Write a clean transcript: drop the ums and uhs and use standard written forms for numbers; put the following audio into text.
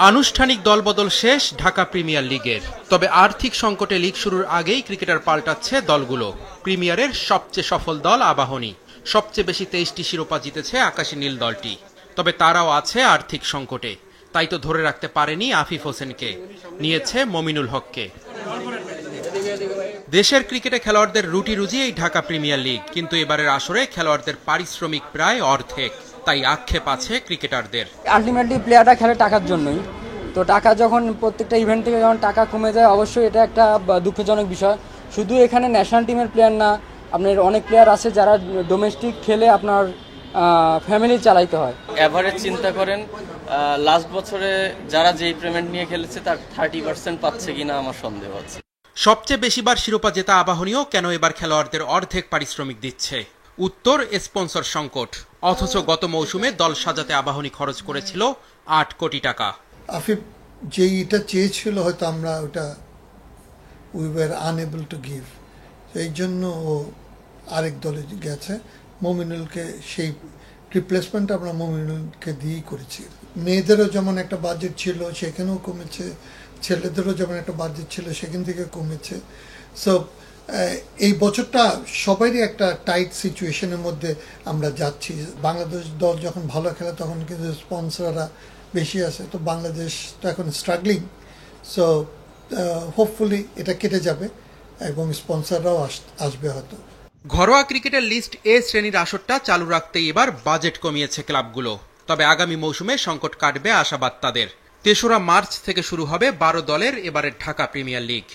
আনুষ্ঠানিক দলবদল শেষ ঢাকা প্রিমিয়ার লিগের। তবে আর্থিক সংকটে লিগ শুরুর আগেই ক্রিকেটার পাল্টাচ্ছে দলগুলো। প্রিমিয়ারের সবচেয়ে সফল দল আবাহনী, সবচেয়ে বেশি 23টি শিরোপা জিতেছে আকাশী নীল দলটি। তবে তারাও আছে আর্থিক সংকটে, তাই তো ধরে রাখতে পারেনি আফিফ হোসেনকে, নিয়েছে মমিনুল হককে। দেশের ক্রিকেটে খেলোয়াড়দের রুটি রুজি এই ঢাকা প্রিমিয়ার লিগ, কিন্তু এবারের আসরে খেলোয়াড়দের পারিশ্রমিক প্রায় অর্ধেক, তাই আক্ষেপ আছে ক্রিকেটারদের। আলটিমেটলি প্লেয়াররা খেলে টাকার জন্যই, তো টাকা যখন প্রত্যেকটা ইভেন্ট থেকে যখন টাকা কমে যায়, অবশ্যই এটা একটা দুঃখজনক বিষয়। শুধু এখানে ন্যাশনাল টিমের প্লেয়ার না, আপনার অনেক প্লেয়ার আছে যারা ডোমেস্টিক খেলে আপনার ফ্যামিলি চালাইতে হয়। এভারেজ চিন্তা করেন, লাস্ট বছরে যারা যেই পেমেন্ট নিয়ে খেলেছে তার 30% পাচ্ছে কিনা আমার সন্দেহ আছে। সবচেয়ে বেশিবার শিরোপা জেতা আবাহনীও কেন এবার খেলোয়াড়দের অর্ধেক পারিশ্রমিক দিচ্ছে? উত্তর স্পন্সর সংকট। অথচ গত মৌসুমে দল সাজাতে আবাহনী খরচ করেছিল 8 কোটি টাকা। আফিফ যেটা চেয়েছিল হয়তো আমরা ওটা we were unable to give, এই জন্য ও আরেক দলে গেছে। মমিনুলকে সেই রিপ্লেসমেন্ট আমরা মমিনুলকে দিয়েই করেছি। মেয়েদেরও যেমন একটা বাজেট ছিল সেখানেও কমেছে, ছেলেদেরও যেমন একটা বাজেট ছিল সেখান থেকে কমেছে। সো এই বছরটা সবারই একটা টাইট সিচুয়েশনের মধ্যে আমরা যাচ্ছি। বাংলাদেশ দল যখন ভালো খেলে তখন কিন্তু স্পন্সররা বেশি আছে, তো বাংলাদেশ তো এখন স্ট্রাগলিং। সো হোপফুলি এটা কেটে যাবে এবং স্পন্সররাও আসবে হয়তো। ঘরোয়া ক্রিকেটের লিস্ট এ শ্রেণীর আসরটা চালু রাখতেই এবার বাজেট কমিয়েছে ক্লাবগুলো। তবে আগামী মৌসুমে সংকট কাটবে আশাবাদ তাদের। 3রা মার্চ থেকে শুরু হবে 12 দলের এবারের ঢাকা প্রিমিয়ার লিগ।